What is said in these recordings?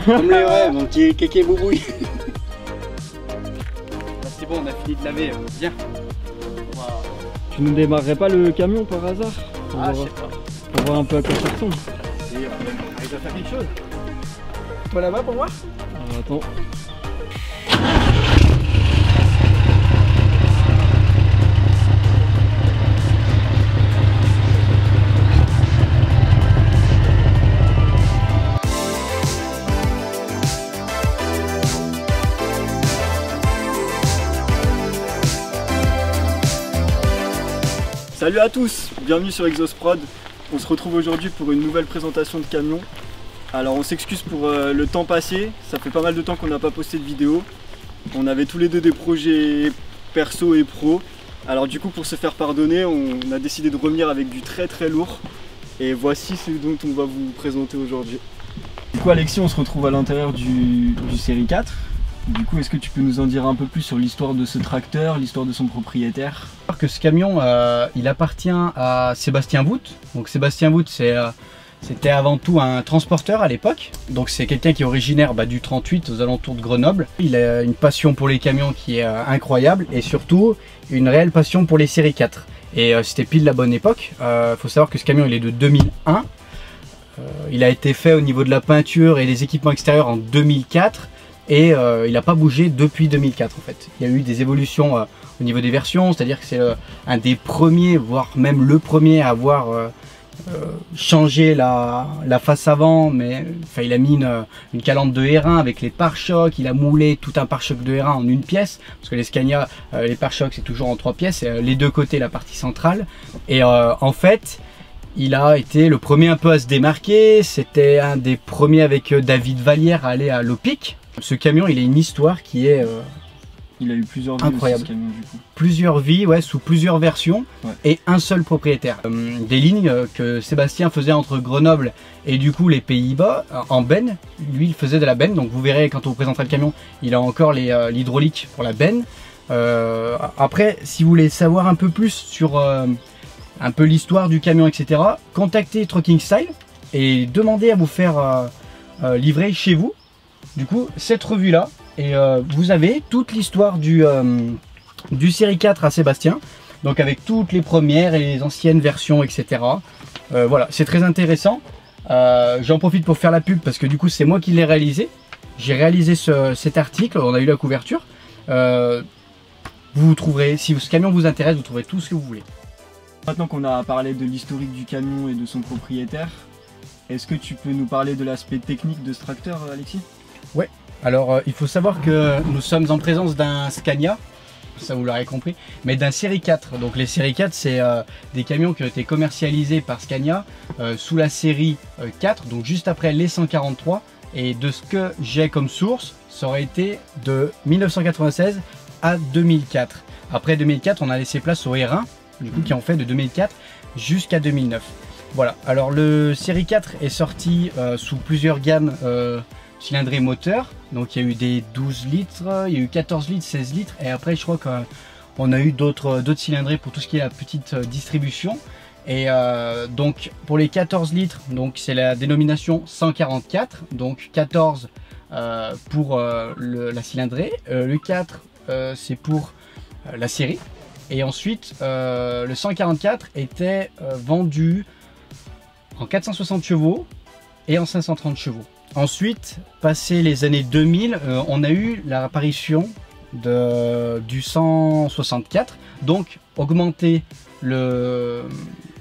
Comme les vrais, mon petit kéké boubouille. C'est bon, on a fini de laver, viens. Tu ne démarrerais pas le camion par hasard? Ah, je sais pas. Pour voir un peu à quoi ça ressemble. Et on arrive à faire quelque chose. Toi là-bas pour voir? Alors, attends. Salut à tous, bienvenue sur Exhaust-Prod. On se retrouve aujourd'hui pour une nouvelle présentation de camion. Alors on s'excuse pour le temps passé, ça fait pas mal de temps qu'on n'a pas posté de vidéo. On avait tous les deux des projets perso et pro. Alors du coup pour se faire pardonner, on a décidé de revenir avec du très lourd. Et voici ce dont on va vous présenter aujourd'hui. Du coup Alexis, on se retrouve à l'intérieur du série 4. Du coup, est-ce que tu peux nous en dire un peu plus sur l'histoire de ce tracteur, l'histoire de son propriétaire? Que ce camion, il appartient à Sébastien Vout. Donc Sébastien Vout, c'était avant tout un transporteur à l'époque. Donc c'est quelqu'un qui est originaire du 38 aux alentours de Grenoble. Il a une passion pour les camions qui est incroyable et surtout une réelle passion pour les séries 4. Et c'était pile la bonne époque. Faut savoir que ce camion il est de 2001. Il a été fait au niveau de la peinture et des équipements extérieurs en 2004. Et il n'a pas bougé depuis 2004 en fait. Il y a eu des évolutions au niveau des versions, c'est-à-dire que c'est un des premiers, voire même le premier à avoir changé la face avant, mais il a mis une calandre de R1 avec les pare-chocs, il a moulé tout un pare-choc de R1 en une pièce, parce que les Scania, les pare-chocs c'est toujours en 3 pièces, les deux côtés, la partie centrale. Et en fait, il a été le premier un peu à se démarquer, c'était un des premiers avec David Vallière à aller à l'Opic. Ce camion, il a une histoire qui est il a eu plusieurs vies incroyable. Aussi, ce camion, du coup. Plusieurs vies, ouais, sous plusieurs versions, ouais. Et un seul propriétaire. Des lignes que Sébastien faisait entre Grenoble et du coup les Pays-Bas en benne. Lui, il faisait de la benne, donc vous verrez quand on vous présentera le camion, il a encore l'hydraulique pour la benne. Après, si vous voulez savoir un peu plus sur un peu l'histoire du camion, etc., contactez Trucking Style et demandez à vous faire livrer chez vous. Du coup, cette revue là, et vous avez toute l'histoire du série 4 à Sébastien, donc avec toutes les premières et les anciennes versions, etc. Voilà, c'est très intéressant. J'en profite pour faire la pub parce que du coup c'est moi qui l'ai réalisé. J'ai réalisé cet article, on a eu la couverture. Vous trouverez, si ce camion vous intéresse, vous trouverez tout ce que vous voulez. Maintenant qu'on a parlé de l'historique du camion et de son propriétaire, est-ce que tu peux nous parler de l'aspect technique de ce tracteur, Alexis? Ouais, alors il faut savoir que nous sommes en présence d'un Scania, ça vous l'aurez compris, mais d'un série 4. Donc les séries 4, c'est des camions qui ont été commercialisés par Scania sous la série 4, donc juste après les 143. Et de ce que j'ai comme source, ça aurait été de 1996 à 2004. Après 2004, on a laissé place au R1, du coup qui ont fait de 2004 jusqu'à 2009. Voilà, alors le série 4 est sorti sous plusieurs gammes cylindrée moteur, donc il y a eu des 12 litres, il y a eu 14 litres, 16 litres, et après je crois qu'on a eu d'autres cylindrées pour tout ce qui est la petite distribution. Et donc pour les 14 litres, donc c'est la dénomination 144, donc 14 pour la cylindrée, le 4 c'est pour la série, et ensuite le 144 était vendu en 460 chevaux et en 530 chevaux. Ensuite, passé les années 2000, on a eu l'apparition du 164, donc augmenter le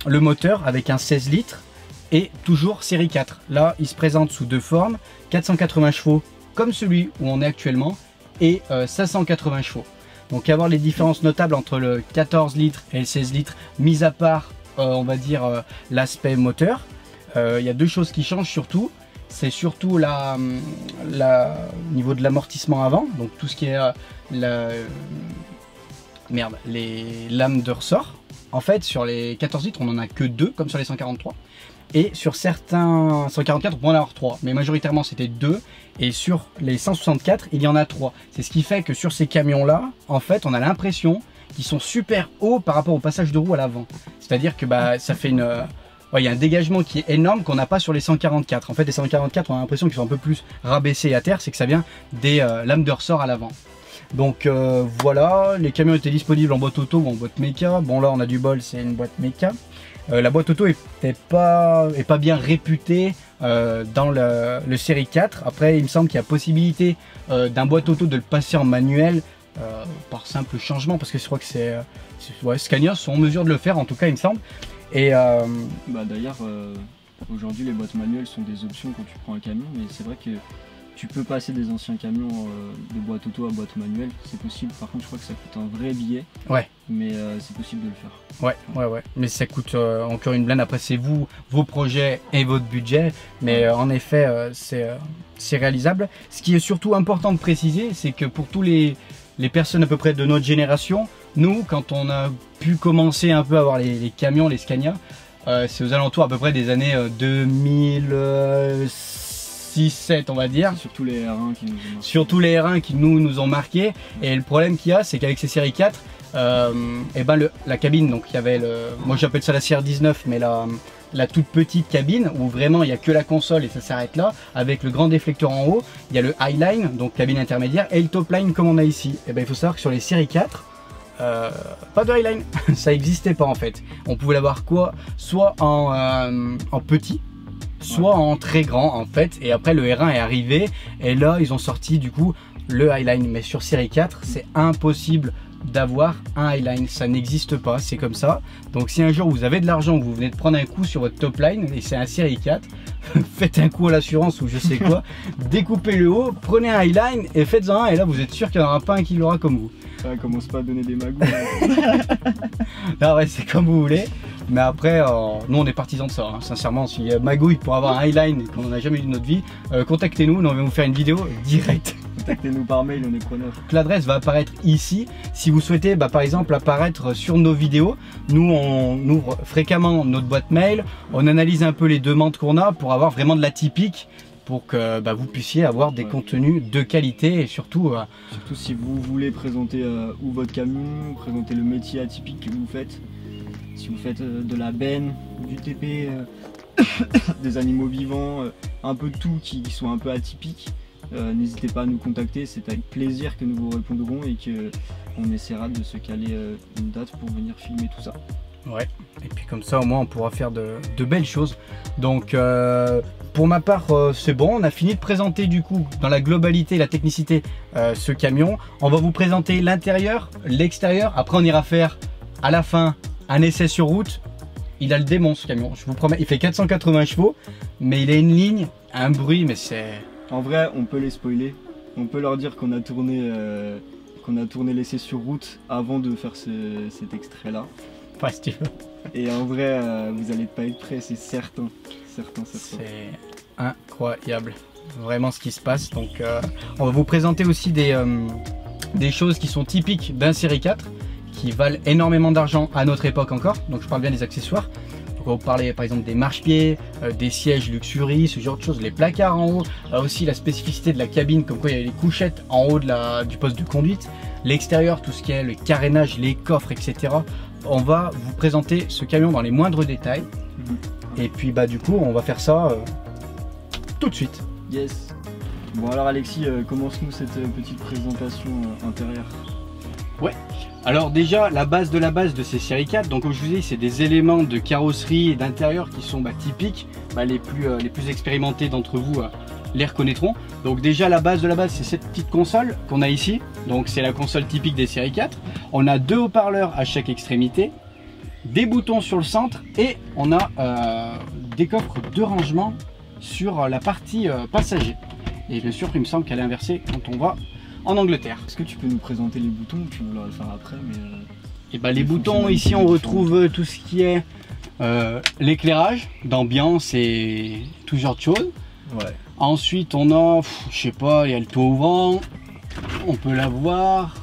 moteur avec un 16 litres et toujours série 4. Là, il se présente sous deux formes, 480 chevaux comme celui où on est actuellement et 580 chevaux. Donc avoir les différences notables entre le 14 litres et le 16 litres, mis à part, on va dire, l'aspect moteur. Il y a deux choses qui changent surtout. C'est surtout niveau de l'amortissement avant, donc tout ce qui est les lames de ressort. En fait, sur les 14 litres, on n'en a que 2, comme sur les 143. Et sur certains 144, on peut en avoir 3, mais majoritairement c'était 2. Et sur les 164, il y en a 3. C'est ce qui fait que sur ces camions-là, en fait, on a l'impression qui sont super hauts par rapport au passage de roue à l'avant. C'est-à-dire que bah, ça fait une... il y a un dégagement qui est énorme qu'on n'a pas sur les 144. En fait, les 144, on a l'impression qu'ils sont un peu plus rabaissés à terre, c'est que ça vient des lames de ressort à l'avant. Donc voilà, les camions étaient disponibles en boîte auto ou en boîte méca. Bon là, on a du bol, c'est une boîte méca. La boîte auto est pas bien réputée dans le série 4. Après, il me semble qu'il y a possibilité d'un boîte auto de le passer en manuel par simple changement, parce que je crois que Scania sont en mesure de le faire, en tout cas, il me semble. Et bah, d'ailleurs, aujourd'hui, les boîtes manuelles sont des options quand tu prends un camion, mais c'est vrai que tu peux passer des anciens camions de boîte auto à boîte manuelle, c'est possible. Par contre, je crois que ça coûte un vrai billet. Ouais. Mais c'est possible de le faire. Ouais. Mais ça coûte encore une blinde. Après, c'est vos projets et votre budget. Mais en effet, c'est réalisable. Ce qui est surtout important de préciser, c'est que pour tous les personnes à peu près de notre génération, nous, quand on a pu commencer un peu à avoir les camions, les Scania, c'est aux alentours à peu près des années 2006-7, on va dire. Surtout les R1 qui nous ont marqué. Surtout les R1 qui nous ont marqué. Et le problème qu'il y a, c'est qu'avec ces séries 4, et ben la cabine, donc il y avait moi j'appelle ça la CR19, mais la toute petite cabine où vraiment il n'y a que la console et ça s'arrête là, avec le grand déflecteur en haut. Il y a le highline, donc cabine intermédiaire, et le topline comme on a ici. Et ben il faut savoir que sur les séries 4, pas de highline, ça n'existait pas en fait. On pouvait l'avoir soit en petit, soit en très grand en fait, et après le R1 est arrivé et là ils ont sorti du coup le highline. Mais sur série 4 c'est impossible d'avoir un highline, ça n'existe pas, c'est comme ça. Donc si un jour vous avez de l'argent, vous venez de prendre un coup sur votre top line et c'est un série 4, faites un coup à l'assurance ou je sais quoi, découpez le haut, prenez un highline et faites-en un, et là vous êtes sûr qu'il n'y en aura pas un qui l'aura comme vous. Ça commence pas à donner des magouilles. Non ouais, c'est comme vous voulez. Mais après, nous on est partisans de ça, hein. Sincèrement, si magouille pour avoir un highline et qu'on n'en a jamais eu de notre vie, contactez-nous, on va vous faire une vidéo directe. Contactez-nous par mail, on est preneurs. L'adresse va apparaître ici. Si vous souhaitez par exemple apparaître sur nos vidéos, nous on ouvre fréquemment notre boîte mail, on analyse un peu les demandes qu'on a pour avoir vraiment de l'atypique, pour que vous puissiez avoir des contenus de qualité et surtout... Surtout si vous voulez présenter ou votre camion, présenter le métier atypique que vous faites. Si vous faites de la benne, du TP, des animaux vivants, un peu de tout qui sont un peu atypiques, n'hésitez pas à nous contacter, c'est avec plaisir que nous vous répondrons et qu'on essaiera de se caler une date pour venir filmer tout ça. Ouais, et puis comme ça au moins on pourra faire de belles choses. Donc pour ma part c'est bon, on a fini de présenter du coup dans la globalité, la technicité ce camion. On va vous présenter l'intérieur, l'extérieur, après on ira faire à la fin un essai sur route. Il a le démon ce camion, je vous promets, il fait 480 chevaux, mais il a une ligne, un bruit, mais c'est... En vrai, on peut les spoiler, on peut leur dire qu'on a tourné l'essai sur route avant de faire cet extrait-là. Pas si tu veux. Et en vrai, vous allez pas être prêts, c'est certain. C'est incroyable, vraiment ce qui se passe. Donc on va vous présenter aussi des choses qui sont typiques d'un série 4, qui valent énormément d'argent à notre époque encore. Donc je parle bien des accessoires. Donc on va vous parler par exemple des marchepieds, des sièges luxury, ce genre de choses, les placards en haut, aussi la spécificité de la cabine, comme quoi il y a les couchettes en haut du poste de conduite, l'extérieur, tout ce qui est le carénage, les coffres, etc. On va vous présenter ce camion dans les moindres détails. Et puis du coup on va faire ça tout de suite. Yes. Bon alors Alexis, commence-nous cette petite présentation intérieure. Ouais. Alors déjà la base de ces séries 4, donc comme je vous dis, c'est des éléments de carrosserie et d'intérieur qui sont typiques, les plus expérimentés d'entre vous les reconnaîtront. Donc déjà la base de la base, c'est cette petite console qu'on a ici. Donc c'est la console typique des séries 4. On a deux haut-parleurs à chaque extrémité, des boutons sur le centre et on a des coffres de rangement sur la partie passager. Et bien sûr il me semble qu'elle est inversée quand on va en Angleterre. Est-ce que tu peux nous présenter les boutons? Tu vas le faire après, mais... Et les boutons ici on retrouve tout ce qui est l'éclairage d'ambiance et tout genre de choses. Ouais. Ensuite on a, je sais pas, il y a le toit ouvrant, on peut l'avoir.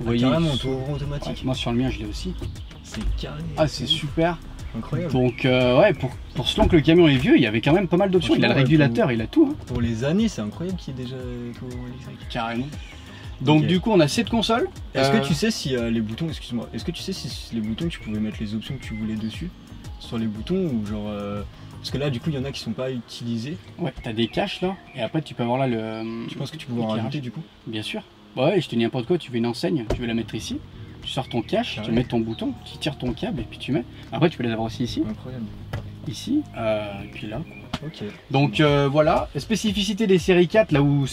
Vous voyez, carrément, toit ouvrant automatique. Ouais, moi sur le mien je l'ai aussi. C'est carré. Ah c'est super. Incroyable. Donc ouais, pour ce long que le camion est vieux, il y avait quand même pas mal d'options. Il a le régulateur, il a tout. Pour les années, c'est incroyable qu'il y ait déjà toit ouvrant électrique. Carrément. Donc Ok. du coup on a cette console. Est-ce que tu sais si les boutons, excuse-moi, est-ce que tu sais si les boutons tu pouvais mettre les options que tu voulais dessus sur les boutons ou genre parce que là du coup il y en a qui sont pas utilisés. Ouais, t'as des caches là, et après tu peux avoir là le... Tu penses que tu pouvais en l'éclairage. rajouter du coup? Bien sûr. Bah ouais, je te dis n'importe quoi, tu veux une enseigne, tu veux la mettre ici, tu sors ton cache, Ah tu ouais. mets ton bouton, tu tires ton câble et puis tu mets. Après tu peux les avoir aussi ici, Incroyable. ici, et puis là. Ok. Donc voilà, spécificité des séries 4, là où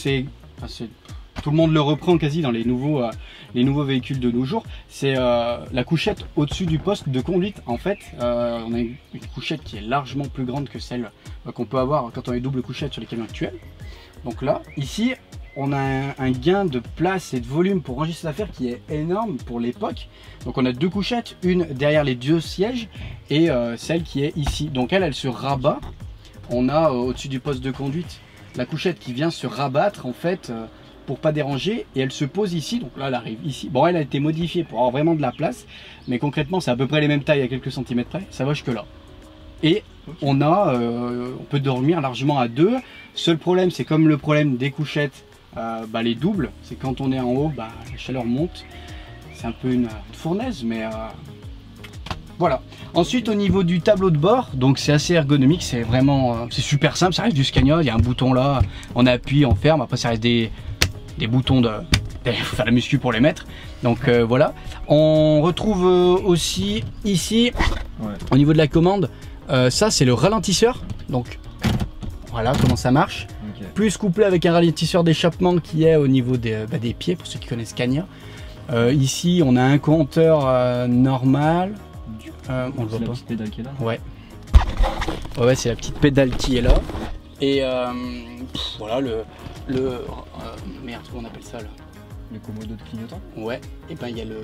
tout le monde le reprend quasi dans les nouveaux véhicules de nos jours, c'est la couchette au-dessus du poste de conduite. En fait, on a une couchette qui est largement plus grande que celle qu'on peut avoir quand on est double couchette sur les camions actuels. Donc là, ici, on a un gain de place et de volume pour ranger ses affaires qui est énorme pour l'époque. Donc on a deux couchettes, une derrière les deux sièges et celle qui est ici. Donc elle se rabat. On a au-dessus du poste de conduite la couchette qui vient se rabattre en fait pour pas déranger, et elle se pose ici. Donc là elle arrive ici. Bon, elle a été modifiée pour avoir vraiment de la place, mais concrètement c'est à peu près les mêmes tailles à quelques centimètres près, ça va jusque là. Et on peut dormir largement à deux. Seul problème, c'est comme le problème des couchettes, les doubles, c'est quand on est en haut, la chaleur monte. C'est un peu une fournaise, mais voilà. Ensuite, au niveau du tableau de bord, donc c'est assez ergonomique, c'est vraiment, c'est super simple. Ça reste du Scania, il y a un bouton là, on appuie, on ferme. Après, ça reste des boutons il faut faire la muscu pour les mettre. Donc voilà. On retrouve aussi ici, au niveau de la commande, ça c'est le ralentisseur. Donc voilà comment ça marche. Ok. Plus couplé avec un ralentisseur d'échappement qui est au niveau des pieds, pour ceux qui connaissent Scania. Ici, on a un compteur normal. On le voit C'est la pas. petite pédale qui est là. Ouais. Ouais, c'est la petite pédale qui est là. Et voilà merde, comment on appelle ça là? Le commodo de clignotant. Ouais. Et ben il y a le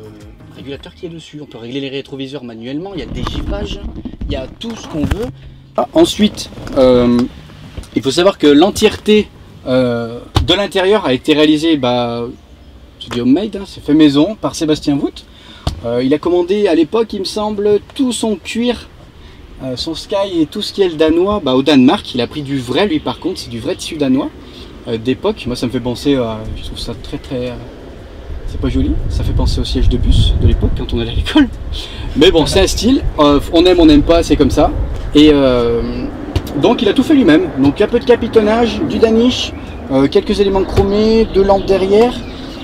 régulateur qui est dessus. On peut régler les rétroviseurs manuellement. Il y a le déchiffrage. Il y a tout ce qu'on veut. Ensuite, il faut savoir que l'entièreté de l'intérieur a été réalisée, c'est du homemade, hein, c'est fait maison par Sébastien Vout. Il a commandé à l'époque, il me semble, tout son cuir, son Sky et tout ce qui est le danois au Danemark. Il a pris du vrai, lui par contre, c'est du vrai tissu danois d'époque. Moi ça me fait penser à, je trouve ça très c'est pas joli, ça fait penser au siège de bus de l'époque quand on allait à l'école. Mais bon, c'est un style, on n'aime pas, c'est comme ça. Et donc il a tout fait lui-même. Donc un peu de capitonnage, du Danish, quelques éléments chromés, deux lampes derrière.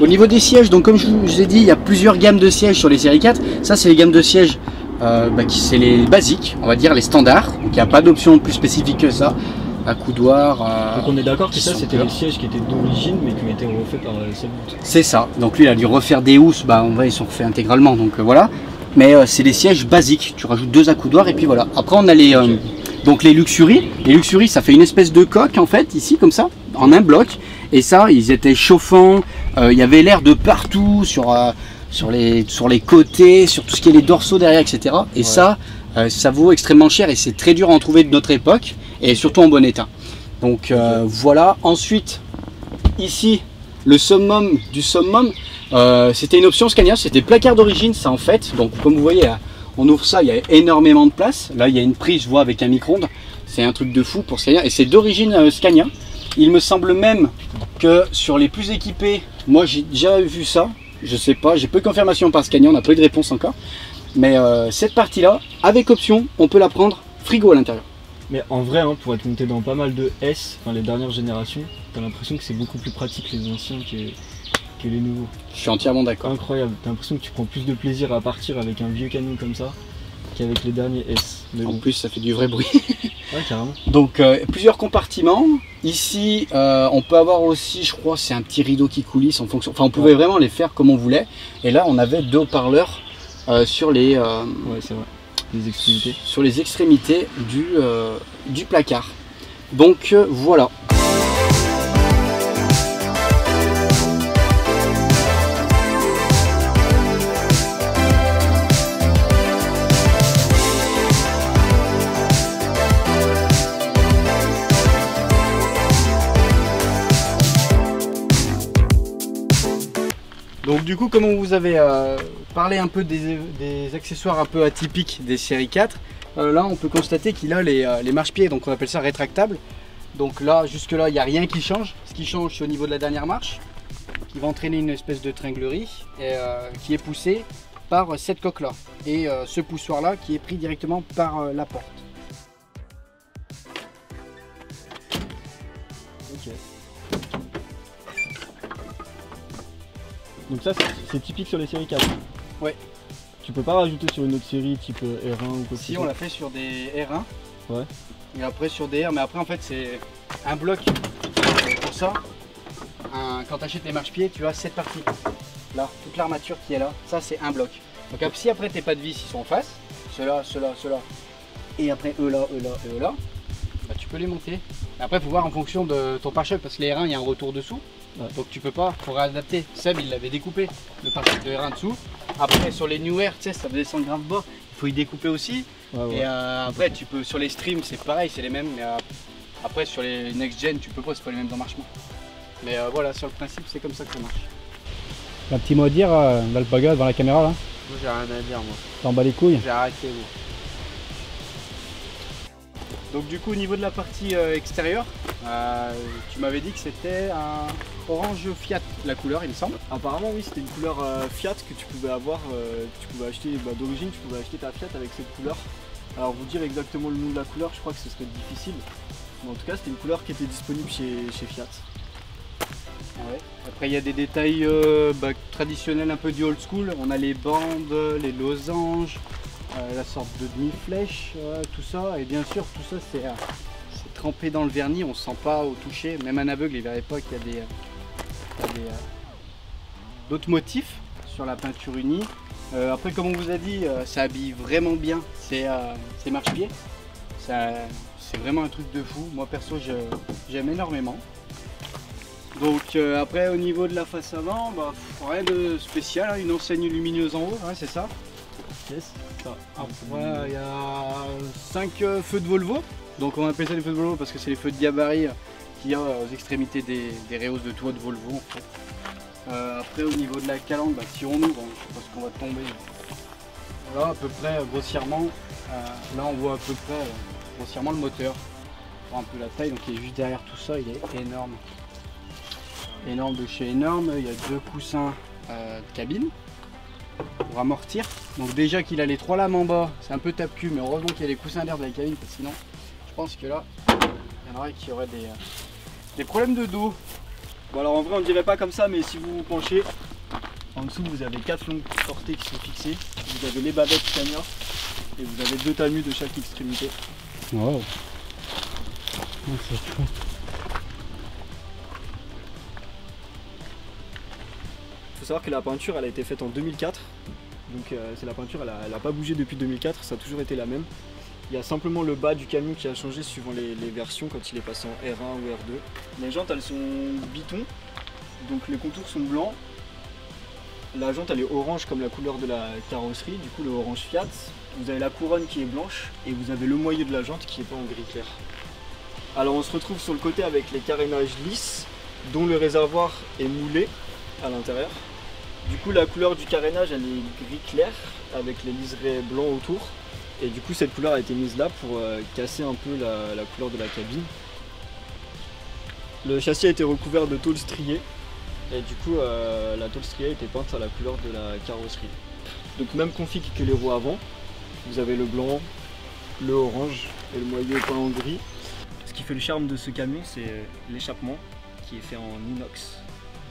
Au niveau des sièges, donc comme je vous ai dit, il y a plusieurs gammes de sièges sur les séries 4. Ça c'est les gammes de sièges c'est les basiques, on va dire les standards. Donc il n'y a pas d'option plus spécifique que ça. Accoudoir. Donc on est d'accord que ça sont c'était là. les sièges qui étaient d'origine mais qui ont été refaits par Sébastien. C'est ça. Donc lui il a dû refaire des housses, en vrai ils sont refaits intégralement, donc voilà. Mais c'est les sièges basiques, tu rajoutes deux accoudoirs et puis voilà. Après on a les donc les Luxury. Les Luxury ça fait une espèce de coque en fait, ici comme ça, en un bloc. Et ça, ils étaient chauffants, il y avait l'air de partout, sur les côtés, sur tout ce qui est les dorsaux derrière, etc. Et Ouais. ça vaut extrêmement cher et c'est très dur à en trouver de notre époque, et surtout en bon état. Donc voilà. Ensuite, ici, le summum du summum, c'était une option Scania, c'était placard d'origine, ça en fait. Donc comme vous voyez, on ouvre ça, il y a énormément de place. Là, il y a une prise, je vois, avec un micro-ondes. C'est un truc de fou pour Scania, et c'est d'origine Scania. Il me semble même que sur les plus équipés, moi j'ai déjà vu ça, je sais pas, j'ai peu de confirmation par Scania, on n'a pas eu de réponse encore. Mais cette partie-là, avec option, on peut la prendre frigo à l'intérieur. Mais en vrai, hein, pour être monté dans pas mal de S, les dernières générations, t'as l'impression que c'est beaucoup plus pratique les anciens que les nouveaux. Je suis entièrement d'accord. Incroyable, t'as l'impression que tu prends plus de plaisir à partir avec un vieux camion comme ça qu'avec les derniers S. Mais En bon, plus, ça fait du vrai bruit. ouais, carrément. Donc plusieurs compartiments. Ici, on peut avoir aussi, je crois, c'est un petit rideau qui coulisse en fonction. Enfin, on pouvait vraiment les faire comme on voulait. Et là, on avait deux haut-parleurs sur les Ouais, c'est vrai. Les extrémités. sur les extrémités du placard. Donc voilà. Donc du coup, comme on vous avait parlé un peu des accessoires un peu atypiques des séries 4, là on peut constater qu'il a les marchepieds, donc on appelle ça rétractable. Donc là, jusque là, il n'y a rien qui change. Ce qui change, c'est au niveau de la dernière marche, qui va entraîner une espèce de tringlerie qui est poussée par cette coque là et ce poussoir là qui est pris directement par la porte. Ok. Donc ça c'est typique sur les séries 4. Ouais. Tu peux pas rajouter sur une autre série type R1 ou quoi. Si on l'a fait sur des R1. Ouais. Et après sur des R, mais après en fait c'est un bloc pour ça. Quand tu achètes les marchepieds, tu as cette partie. Là, toute l'armature qui est là, ça c'est un bloc. Donc si après tes pas de vis ils sont en face, ceux-là, et après eux là, bah, tu peux les monter. Après il faut voir en fonction de ton pare-choc parce que les R1 il y a un retour dessous. Ouais. Donc tu peux pas, il faut réadapter. Seb il l'avait découpé, le pare-choc de R1 dessous. Après sur les New Air, tu sais, ça descend grave bas, il faut y découper aussi. Ouais, ouais. Et après tu peux, sur les streams c'est pareil, c'est les mêmes, mais après sur les next gen tu peux pas, c'est pas les mêmes emmarchements. Mais voilà, sur le principe c'est comme ça que ça marche. Un petit mot à dire, l'alpaga devant la caméra là? Moi j'ai rien à dire moi. T'en bats les couilles? J'ai arrêté moi. Donc du coup au niveau de la partie extérieure, tu m'avais dit que c'était un orange Fiat la couleur il me semble. Apparemment oui, c'était une couleur Fiat que tu pouvais avoir, tu pouvais acheter d'origine, tu pouvais acheter ta Fiat avec cette couleur. Alors vous dire exactement le nom de la couleur, je crois que ce serait difficile. Mais en tout cas c'était une couleur qui était disponible chez Fiat. Ouais. Après il y a des détails traditionnels un peu du old school, on a les bandes, les losanges, la sorte de demi-flèche, tout ça, et bien sûr tout ça c'est trempé dans le vernis, on ne sent pas au toucher, même un aveugle il ne verrait pas qu'il y a d'autres motifs sur la peinture unie. Après comme on vous a dit, ça habille vraiment bien ces marchepieds, c'est vraiment un truc de fou, moi perso j'aime énormément. Donc après au niveau de la face avant, rien de spécial, hein, une enseigne lumineuse en haut, hein, c'est ça. Yes. Après il y a 5 feux de Volvo, donc on appelle ça des feux de Volvo parce que c'est les feux de gabarit qu'il y a aux extrémités des rehausses de toit de Volvo en fait. Après au niveau de la calandre, tirons-nous, bon, je sais pas ce qu'on va tomber. Voilà à peu près grossièrement, là on voit à peu près grossièrement le moteur. On voit un peu la taille, donc il est juste derrière tout ça, il est énorme. Énorme de chez énorme, il y a 2 coussins de cabine pour amortir. Donc déjà qu'il a les 3 lames en bas, c'est un peu tape-cul, mais heureusement qu'il y a les coussins d'air de la cabine, parce que sinon je pense que là, il y en aurait qui auraient des problèmes de dos. Bon alors en vrai on ne dirait pas comme ça, mais si vous vous penchez, en dessous vous avez 4 longues portées qui sont fixées, vous avez les bavettes Scania, et vous avez 2 talus de chaque extrémité. Wow. C'est chouette. Il faut savoir que la peinture elle a été faite en 2004, donc c'est la peinture, elle n'a pas bougé depuis 2004, ça a toujours été la même. Il y a simplement le bas du camion qui a changé suivant les versions quand il est passé en R1 ou R2. Les jantes elles sont biton, donc les contours sont blancs. La jante elle est orange comme la couleur de la carrosserie, du coup le orange Fiat. Vous avez la couronne qui est blanche et vous avez le moyeu de la jante qui est pas en gris clair. Alors on se retrouve sur le côté avec les carénages lisses, dont le réservoir est moulé à l'intérieur. Du coup la couleur du carénage elle est gris clair avec les liserés blancs autour. Et du coup cette couleur a été mise là pour casser un peu la couleur de la cabine. Le châssis a été recouvert de tôle striée. Et du coup la tôle striée a été peinte à la couleur de la carrosserie. Donc même config que les roues avant. Vous avez le blanc, le orange et le moyeu peint en gris. Ce qui fait le charme de ce camion c'est l'échappement qui est fait en inox.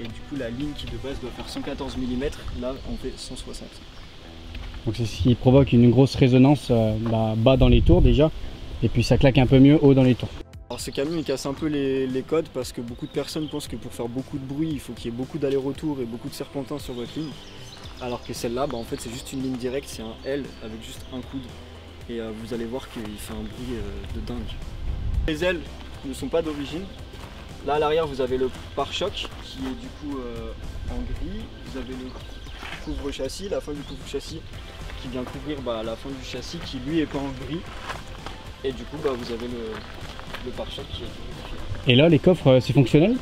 Et du coup la ligne qui de base doit faire 114 mm, là on fait 160. Donc c'est ce qui provoque une grosse résonance bas dans les tours déjà, et puis ça claque un peu mieux haut dans les tours. Alors ce camion il casse un peu les codes parce que beaucoup de personnes pensent que pour faire beaucoup de bruit il faut qu'il y ait beaucoup d'aller-retour et beaucoup de serpentins sur votre ligne. Alors que celle-là en fait c'est juste une ligne directe, c'est un L avec juste un coude. Et vous allez voir qu'il fait un bruit de dingue. Les ailes ne sont pas d'origine. Là à l'arrière vous avez le pare-choc qui est du coup en gris. Vous avez le couvre-châssis, la fin du couvre-châssis qui vient couvrir la fin du châssis qui lui est peint en gris. Et du coup vous avez le pare-choc qui est gris. Et là les coffres c'est fonctionnel?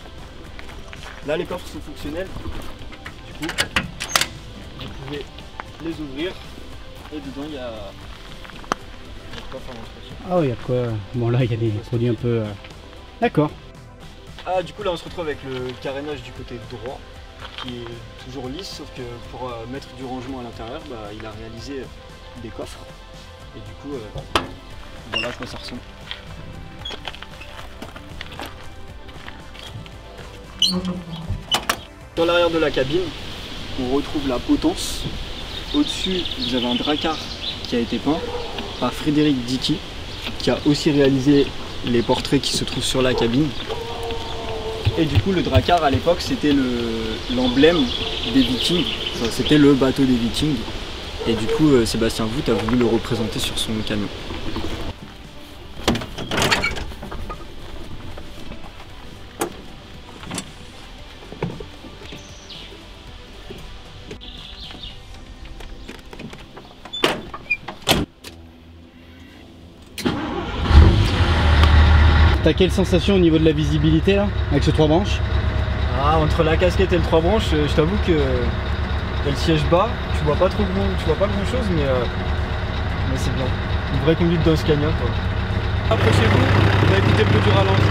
Là les coffres sont fonctionnels. Du coup vous pouvez les ouvrir et dedans il y a le coffre à l'entretien. Ah oui, il y a quoi? Bon là il y a des produits un peu... D'accord. Ah du coup là on se retrouve avec le carénage du côté droit. qui est toujours lisse, sauf que pour mettre du rangement à l'intérieur, il a réalisé des coffres. Et du coup, voilà à quoi ça ressemble. Dans l'arrière de la cabine, on retrouve la potence. Au-dessus, vous avez un dracard qui a été peint par Frédéric Dicky, qui a aussi réalisé les portraits qui se trouvent sur la cabine. Et du coup, le dracard à l'époque, c'était l'emblème des Vikings. Enfin, c'était le bateau des Vikings. Et du coup, Sébastien Vout a voulu le représenter sur son camion. T'as quelle sensation au niveau de la visibilité là, avec ces 3 branches? Ah, entre la casquette et le 3 branches, je t'avoue que le siège bas, tu vois pas trop pas grand chose, mais c'est bien. Une vraie conduite d'un Scania quoi. Approchez-vous, on va écouter le bruit du ralenti.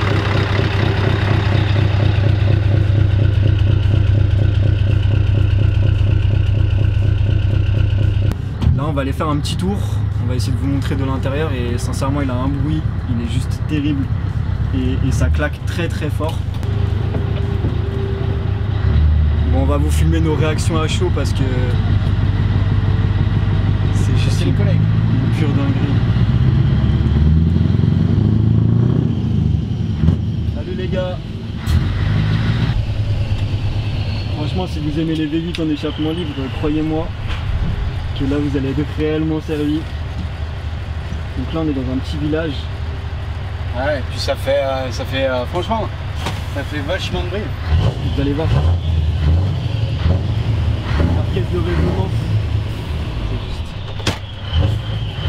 Là on va aller faire un petit tour, on va essayer de vous montrer de l'intérieur et sincèrement il a un bruit, il est juste terrible et ça claque très très fort. Bon, on va vous filmer nos réactions à chaud parce que c'est juste une pure dinguerie. Salut les gars. Franchement si vous aimez les V8 en échappement libre, croyez-moi que là vous allez être réellement servi. Donc là on est dans un petit village. Ouais, et puis ça fait franchement, ça fait vachement de bruit. Vous allez voir. Marquette de résonance. C'est juste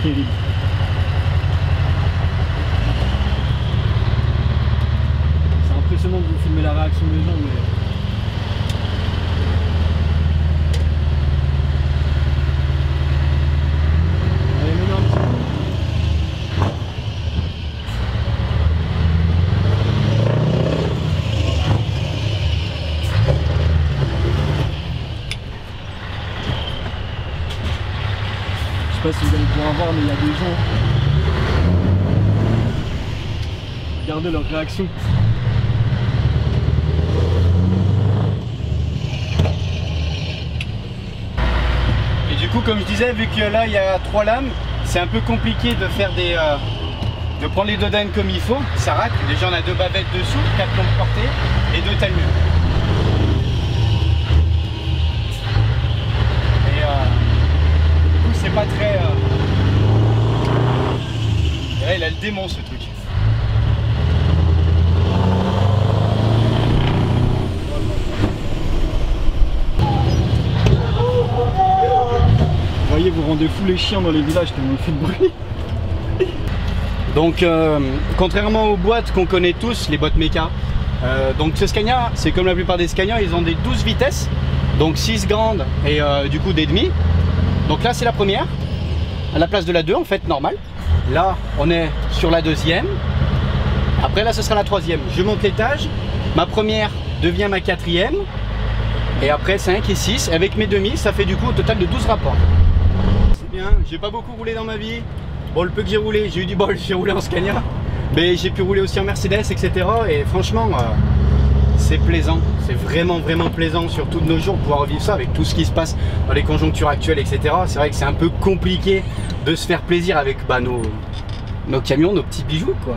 terrible. C'est impressionnant de vous filmer la réaction des gens, mais... Allez, maintenant un petit peu. Je sais pas si vous allez pouvoir voir, mais il y a des gens. Regardez leur réaction. Et du coup, comme je disais, vu que là il y a 3 lames, c'est un peu compliqué de faire de prendre les dodanes comme il faut. Ça racle. Déjà on a 2 bavettes dessous, 4 longues portées et 2 talus. C'est pas très... Et là il a le démon ce truc. Vous voyez, vous rendez fou les chiens dans les villages tellement il fait de bruit. Donc contrairement aux boîtes qu'on connaît tous, les boîtes méca, donc ce Scania, c'est comme la plupart des Scania, ils ont des 12 vitesses, donc 6 grandes et du coup des demi. Donc là c'est la première, à la place de la 2 en fait, normal. Là on est sur la 2e, après là ce sera la 3e. Je monte l'étage, ma première devient ma 4e, et après 5 et 6, avec mes demi, ça fait du coup au total de 12 rapports. C'est bien, j'ai pas beaucoup roulé dans ma vie. Bon, le peu que j'ai roulé, j'ai eu du bol, j'ai roulé en Scania, mais j'ai pu rouler aussi en Mercedes, etc. Et franchement, c'est plaisant, c'est vraiment plaisant, surtout de nos jours, pouvoir vivre ça avec tout ce qui se passe dans les conjonctures actuelles, etc. C'est vrai que c'est un peu compliqué de se faire plaisir avec nos camions, nos petits bijoux, quoi.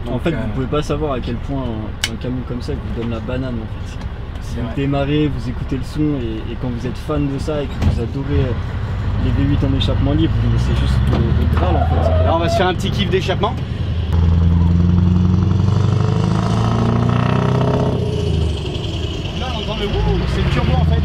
Donc, en fait, vous pouvez pas savoir à quel point un camion comme ça vous donne la banane, en fait. Vous démarrez, vous écoutez le son, et quand vous êtes fan de ça et que vous adorez les V8 en échappement libre, c'est juste le Graal, en fait. Là, on va se faire un petit kiff d'échappement. Là, on entend le wouh, c'est le turbo en fait.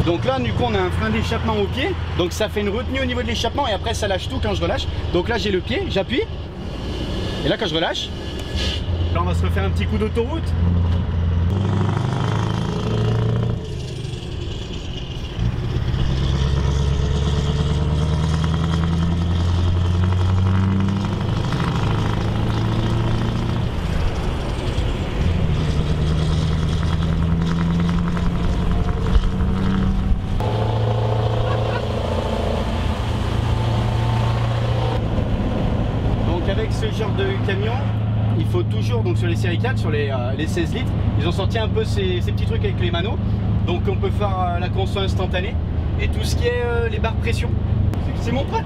Donc là, du coup, on a un frein d'échappement au pied, donc ça fait une retenue au niveau de l'échappement et après ça lâche tout quand je relâche. Donc là, j'ai le pied, j'appuie, et là quand je relâche, Là on va se refaire un petit coup d'autoroute. Avec ce genre de camion, il faut toujours, donc sur les séries 4, sur les 16 litres, ils ont sorti un peu ces petits trucs avec les manos, donc on peut faire la conso instantanée et tout ce qui est les barres pression. C'est mon pote.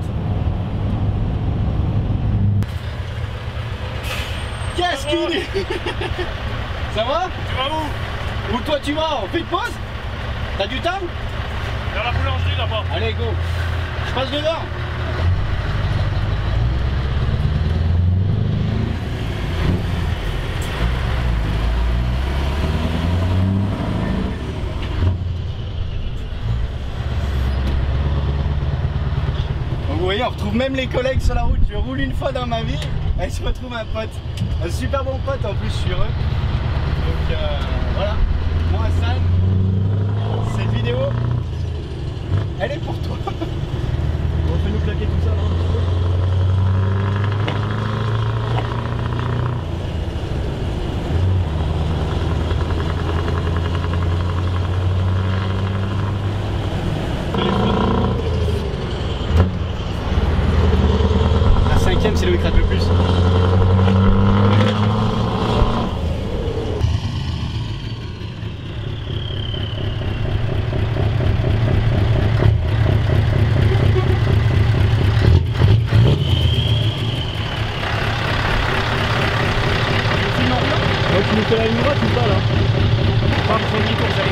Qu'est-ce qu'il est? Ça va? Tu vas où? Où toi tu vas? On fait une pause? T'as du temps? Vers la boulangerie là-bas. Allez go. Je passe devant. Vous voyez, on retrouve même les collègues sur la route. Je roule une fois dans ma vie et je retrouve un pote. Un super bon pote en plus, je suis heureux. Donc voilà, moi Hassan, cette vidéo, elle est pour toi. On fait nous claquer tout ça là. C'est là où il craque le plus. Tu nous fais la ligne droite ou pas là? Pas pour le tour, ça y est.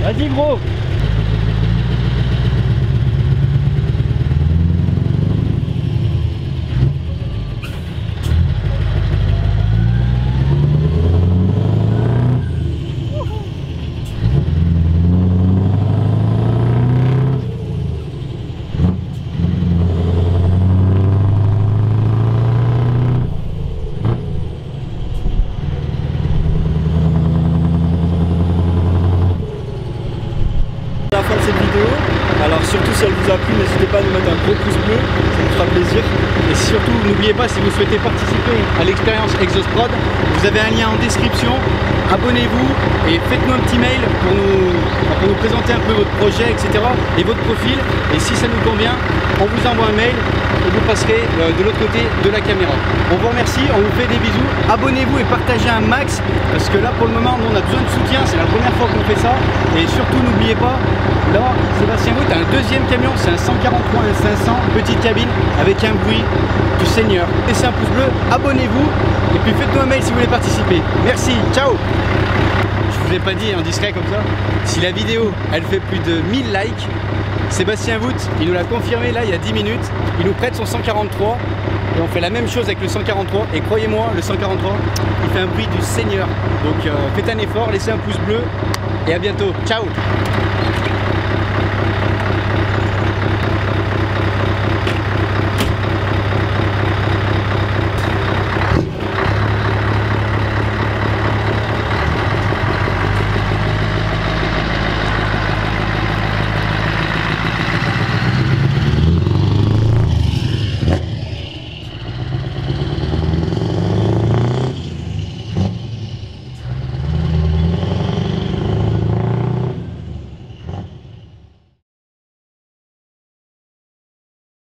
Vas-y gros. À la fin de cette vidéo, alors surtout si elle vous a plu, n'hésitez pas à nous mettre un gros pouce bleu, ça nous fera plaisir. Et surtout, n'oubliez pas, si vous souhaitez participer à l'expérience Exosprod, vous avez un lien en description. Abonnez-vous et faites-nous un petit mail pour nous présenter un peu votre projet, etc. et votre profil. Et si ça nous convient, on vous envoie un mail et vous passerez de l'autre côté de la caméra. On vous remercie, on vous fait des bisous. Abonnez-vous et partagez un max parce que là, pour le moment, nous, on a besoin de soutien. C'est la première fois qu'on fait ça. Et surtout, n'oubliez pas, là, Sébastien Wout a un deuxième camion, c'est un 143, un 500, petite cabine avec un bruit du Seigneur. Laissez un pouce bleu, abonnez-vous et puis faites-nous un mail si vous voulez participer. Merci, ciao. Je vous ai pas dit en discret comme ça, si la vidéo elle fait plus de 1000 likes, Sébastien Wout, il nous l'a confirmé là il y a 10 minutes, il nous prête son 143 et on fait la même chose avec le 143 et croyez-moi, le 143 il fait un bruit du Seigneur. Donc faites un effort, laissez un pouce bleu et à bientôt, ciao.